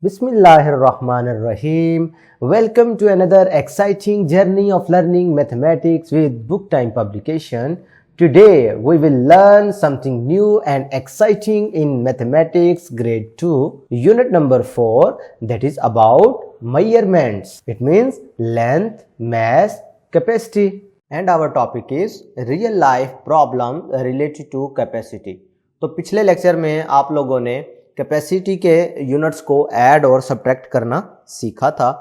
Bismillahirrahmanirrahim. Welcome to another exciting journey of learning mathematics with Book Time publication. Today we will learn something new and exciting in mathematics grade 2 unit number 4, that is about measurements. It means length, mass, capacity, and our topic is real life problem related to capacity. तो पिछले lecture में आप लोगों ने capacity के units को add और subtract करना सीखा था।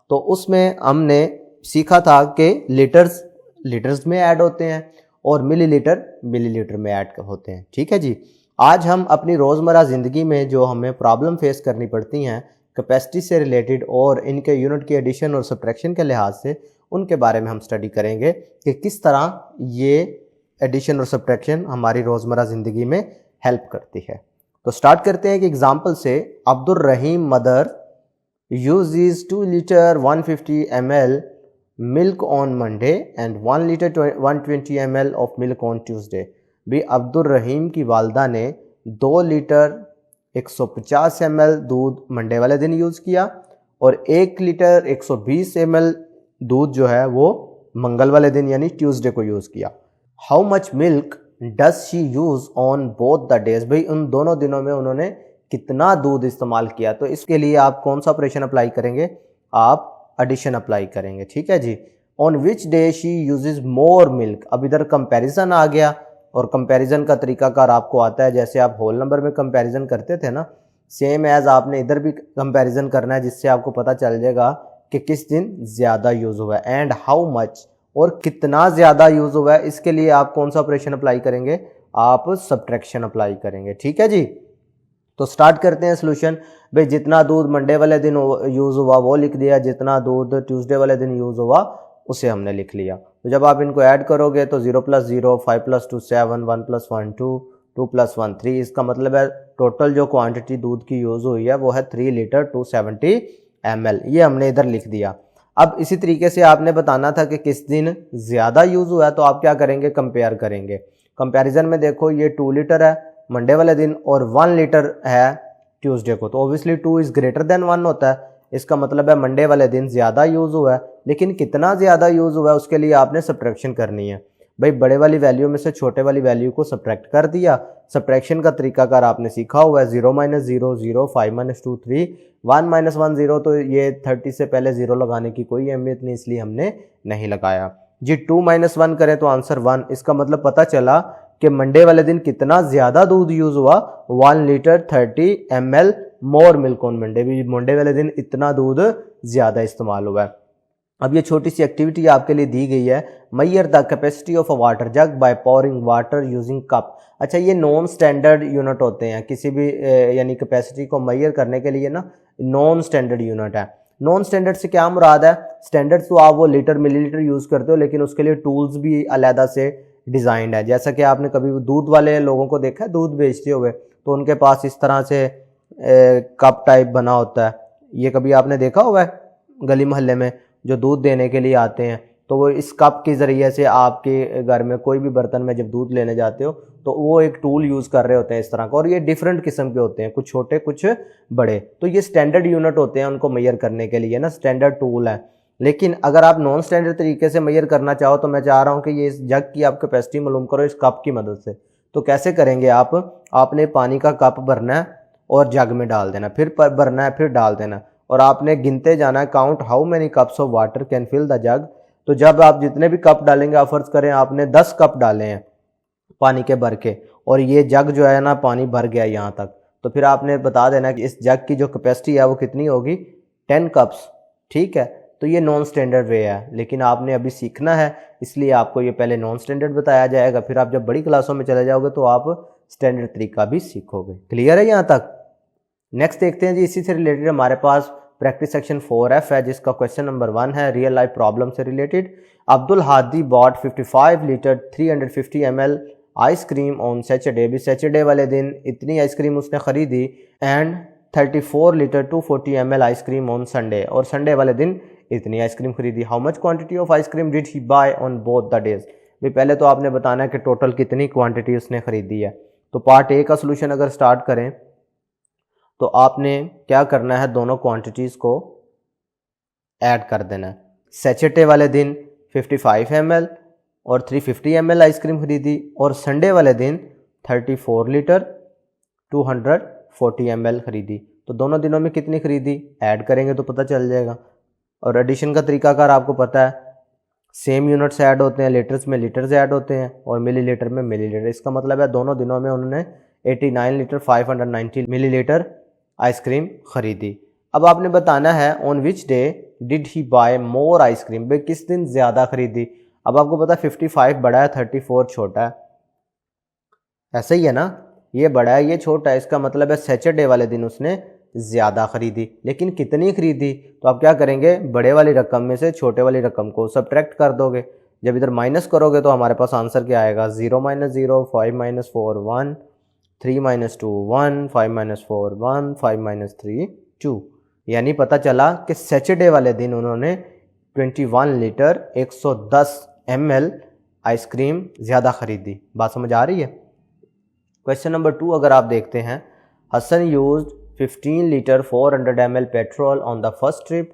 तो उसमें हमने सीखा था कि लीटर्स में ऐड होते हैं और मिलीलीटर में ऐड होते हैं। ठीक है जी। आज हम अपनी रोज़मर्रा ज़िंदगी में जो हमें प्रॉब्लम फेस करनी पड़ती हैं कैपेसिटी से रिलेटेड और इनके यूनिट की एडिशन और सब्ट्रैक्शन के लिहाज से, उनके बारे में हम स्टडी करेंगे कि किस तरह ये एडिशन और सब्ट्रैक्शन हमारी रोज़मर्रा ज़िंदगी में हेल्प करती है। तो स्टार्ट करते हैं कि एग्जाम्पल से। Abdul Rahim mother uses 2 litre 150 ml milk on Monday and 1 litre 120 ml of milk on Tuesday. भी अब्दुल रहीम की वालदा ने 2 लीटर 150 ml दूध मंडे वाले दिन यूज़ किया और 1 लीटर 120 ml दूध जो है वो मंगल वाले दिन यानी ट्यूसडे को यूज़ किया। How much milk does she use on both the days. भाई उन दोनों दिनों में उन्होंने कितना दूध इस्तेमाल किया। तो इसके लिए आप कौन सा ऑपरेशन अप्लाई करेंगे? आप एडिशन अप्लाई करेंगे। ठीक है जी। On which day she uses more milk. अब इधर कंपैरिजन आ गया और कंपैरिजन का तरीकाकार आपको आता है। जैसे आप होल नंबर में कंपैरिजन करते थे ना, सेम एज आपने इधर भी कंपैरिजन करना है, जिससे आपको पता चल जाएगा कि किस दिन ज़्यादा यूज़ हुआ है एंड हाउ मच, और कितना ज़्यादा यूज़ हुआ है। इसके लिए आप कौन सा ऑपरेशन अप्लाई करेंगे? आप सब्ट्रैक्शन अप्लाई करेंगे। ठीक है जी। तो स्टार्ट करते हैं सोल्यूशन। भाई जितना दूध मंडे वाले दिन यूज़ हुआ वो लिख दिया, जितना दूध ट्यूसडे वाले दिन यूज़ हुआ उसे हमने लिख लिया। तो जब आप इनको ऐड करोगे तो 0 + 0, 5 + 2 7, 1 + 1 2, 2 + 1 3। इसका मतलब है टोटल जो क्वांटिटी दूध की यूज़ हुई है वो है 3 लीटर 270 ml। ये हमने इधर लिख दिया। अब इसी तरीके से आपने बताना था कि किस दिन ज़्यादा यूज़ हुआ है, तो आप क्या करेंगे? कंपेयर करेंगे। कंपैरिजन में देखो ये 2 लीटर है मंडे वाले दिन और 1 लीटर है ट्यूसडे को, तो ऑब्वियसली 2 इज़ ग्रेटर देन 1 होता है। इसका मतलब है मंडे वाले दिन ज़्यादा यूज़ हुआ है, लेकिन कितना ज़्यादा यूज़ हुआ है उसके लिए आपने सब्ट्रैक्शन करनी है। भाई बड़े वाली वैल्यू में से छोटे वाली वैल्यू को सब्ट्रैक्ट कर दिया। सब्ट्रैक्शन का तरीकाकार आपने सीखा हुआ है। 0 - 0 0, 5 - 2 3, 1 - 1 0। तो ये 30 से पहले 0 लगाने की कोई अहमियत नहीं, इसलिए हमने नहीं लगाया जी। 2 - 1 करें तो आंसर 1। इसका मतलब पता चला कि मंडे वाले दिन कितना ज़्यादा दूध यूज़ हुआ, 1 litre 30 ml more milk on Monday. भी मंडे वाले दिन इतना दूध ज़्यादा इस्तेमाल हुआ है। अब ये छोटी सी एक्टिविटी आपके लिए दी गई है। Measure the capacity of a water jug by pouring water using cup. अच्छा, ये नॉन स्टैंडर्ड यूनिट होते हैं किसी भी यानी कैपेसिटी को मेजर करने के लिए ना, नॉन स्टैंडर्ड यूनिट है। नॉन स्टैंडर्ड से क्या मुराद है? स्टैंडर्ड तो आप वो लीटर मिलीलीटर यूज़ करते हो, लेकिन उसके लिए टूल्स भी अलहदा से डिज़ाइंड है। जैसा कि आपने कभी दूध वाले लोगों को देखा है दूध बेचते हुए, तो उनके पास इस तरह से कप टाइप बना होता है। ये कभी आपने देखा हुआ है गली मोहल्ले में जो दूध देने के लिए आते हैं, तो वो इस कप के ज़रिए से आपके घर में कोई भी बर्तन में जब दूध लेने जाते हो तो वो एक टूल यूज़ कर रहे होते हैं इस तरह का। और ये डिफरेंट किस्म के होते हैं, कुछ छोटे कुछ बड़े। तो ये स्टैंडर्ड यूनिट होते हैं, उनको मेजर करने के लिए ना स्टैंडर्ड टूल है। लेकिन अगर आप नॉन स्टैंडर्ड तरीके से मेजर करना चाहो तो मैं चाह रहा हूँ कि ये इस जग की आप कैपेसिटी मालूम करो इस कप की मदद से। तो कैसे करेंगे आपने पानी का कप भरना है और जग में डाल देना, फिर भरना है, फिर डाल देना, और आपने गिनते जाना है। Count how many cups of water can fill the jug. तो जब आप जितने भी कप डालेंगे, आप फर्ज करें आपने 10 कप डाले हैं पानी के भर के, और ये जग जो है ना पानी भर गया यहाँ तक, तो फिर आपने बता देना कि इस जग की जो कैपेसिटी है वो कितनी होगी? 10 कप्स। ठीक है। तो ये नॉन स्टैंडर्ड वे है, लेकिन आपने अभी सीखना है, इसलिए आपको ये पहले नॉन स्टैंडर्ड बताया जाएगा, फिर आप जब बड़ी क्लासों में चले जाओगे तो आप स्टैंडर्ड तरीका भी सीखोगे। क्लियर है यहाँ तक? नेक्स्ट देखते हैं जी। इसी से रिलेटेड हमारे पास प्रैक्टिस सेक्शन 4F है, जिसका क्वेश्चन नंबर 1 है रियल लाइफ प्रॉब्लम से related. Abdul Hadi bought 55 litre 350 ml ice cream on Saturday. भी सैटरडे वाले दिन इतनी आइसक्रीम उसने ख़रीदी and 34 litre 240 ml ice cream on Sunday, और संडे वाले दिन इतनी आइसक्रीम खरीदी। How much quantity of ice cream did he buy on both the days. भी पहले तो आपने बताना है कि टोटल कितनी क्वांटिटी उसने खरीदी है। तो पार्ट ए का सोल्यूशन अगर स्टार्ट करें तो आपने क्या करना है, दोनों क्वांटिटीज़ को ऐड कर देना है। सैचेटे वाले दिन 55 ml और 350 ml आइसक्रीम खरीदी, और संडे वाले दिन 34 लीटर 240 ml खरीदी। तो दोनों दिनों में कितनी खरीदी ऐड करेंगे तो पता चल जाएगा। और एडिशन का तरीकाकार आपको पता है, सेम यूनिट्स ऐड होते हैं, लीटर्स में लीटर्स ऐड होते हैं और मिलीलीटर में मिलीलीटर। इसका मतलब है दोनों दिनों में उन्होंने 89 लीटर 590 मिलीलीटर आइसक्रीम खरीदी। अब आपने बताना है on which day did he buy more ice cream, भाई किस दिन ज़्यादा खरीदी। अब आपको पता है 55 बड़ा है, 34 छोटा है, ऐसा ही है ना, ये बड़ा है ये छोटा है। इसका मतलब है सैटरडे वाले दिन उसने ज़्यादा खरीदी, लेकिन कितनी खरीदी। तो आप क्या करेंगे, बड़े वाली रकम में से छोटे वाली रकम को सब्ट्रैक्ट कर दोगे। जब इधर माइनस करोगे तो हमारे पास आंसर क्या आएगा, 0 - 0, 5 - 4 1, 3 - 2 1, 5 - 4 1, 5 - 3 2। यानी पता चला कि सैटरडे वाले दिन उन्होंने 21 लीटर 110 ml आइसक्रीम ज़्यादा खरीदी। बात समझ आ रही है। क्वेश्चन नंबर 2 अगर आप देखते हैं, Hasan used 15 litre 400 ml petrol on the first trip,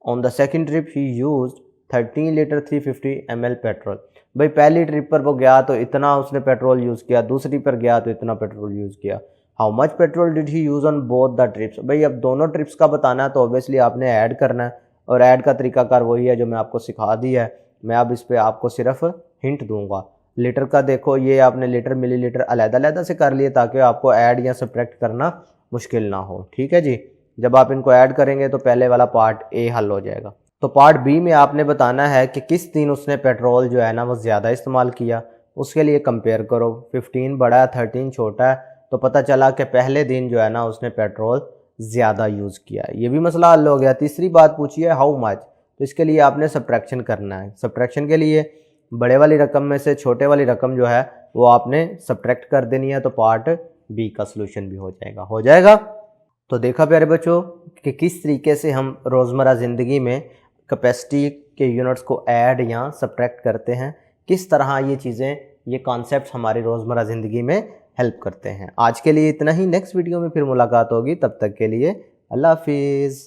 on the second trip he used 13 litre 350 ml petrol. भाई पहली ट्रिप पर वो गया तो इतना उसने पेट्रोल यूज़ किया, दूसरी पर गया तो इतना पेट्रोल यूज़ किया। How much petrol did he use on both the trips. भाई अब दोनों ट्रिप्स का बताना है तो ऑब्वियसली आपने ऐड करना है, और ऐड का तरीकाकार वही है जो मैं आपको सिखा दिया है। मैं अब इस पर आपको सिर्फ हिंट दूंगा। लीटर का देखो, ये आपने लीटर मिलीलीटर अलग-अलग से कर लिए ताकि आपको ऐड या सब्ट्रैक्ट करना मुश्किल ना हो। ठीक है जी। जब आप इनको ऐड करेंगे तो पहले वाला पार्ट ए हल हो जाएगा। तो पार्ट बी में आपने बताना है कि किस दिन उसने पेट्रोल जो है ना वो ज़्यादा इस्तेमाल किया। उसके लिए कंपेयर करो, 15 बड़ा है 13 छोटा है, तो पता चला कि पहले दिन जो है ना उसने पेट्रोल ज़्यादा यूज़ किया है। ये भी मसला हल हो गया। तीसरी बात पूछी है हाउ मच, तो इसके लिए आपने सब्ट्रैक्शन करना है। सब्ट्रैक्शन के लिए बड़े वाली रकम में से छोटे वाली रकम जो है वो आपने सब्ट्रैक्ट कर देनी है, तो पार्ट बी का सलूशन भी हो जाएगा। तो देखा प्यारे बच्चों कि किस तरीके से हम रोज़मर्रा ज़िंदगी में कैपेसिटी के यूनिट्स को ऐड या सब्ट्रैक्ट करते हैं, किस तरह ये चीज़ें, ये कॉन्सेप्ट्स हमारी रोज़मर्रा ज़िंदगी में हेल्प करते हैं। आज के लिए इतना ही, नेक्स्ट वीडियो में फिर मुलाकात होगी, तब तक के लिए अल्लाह हाफिज़।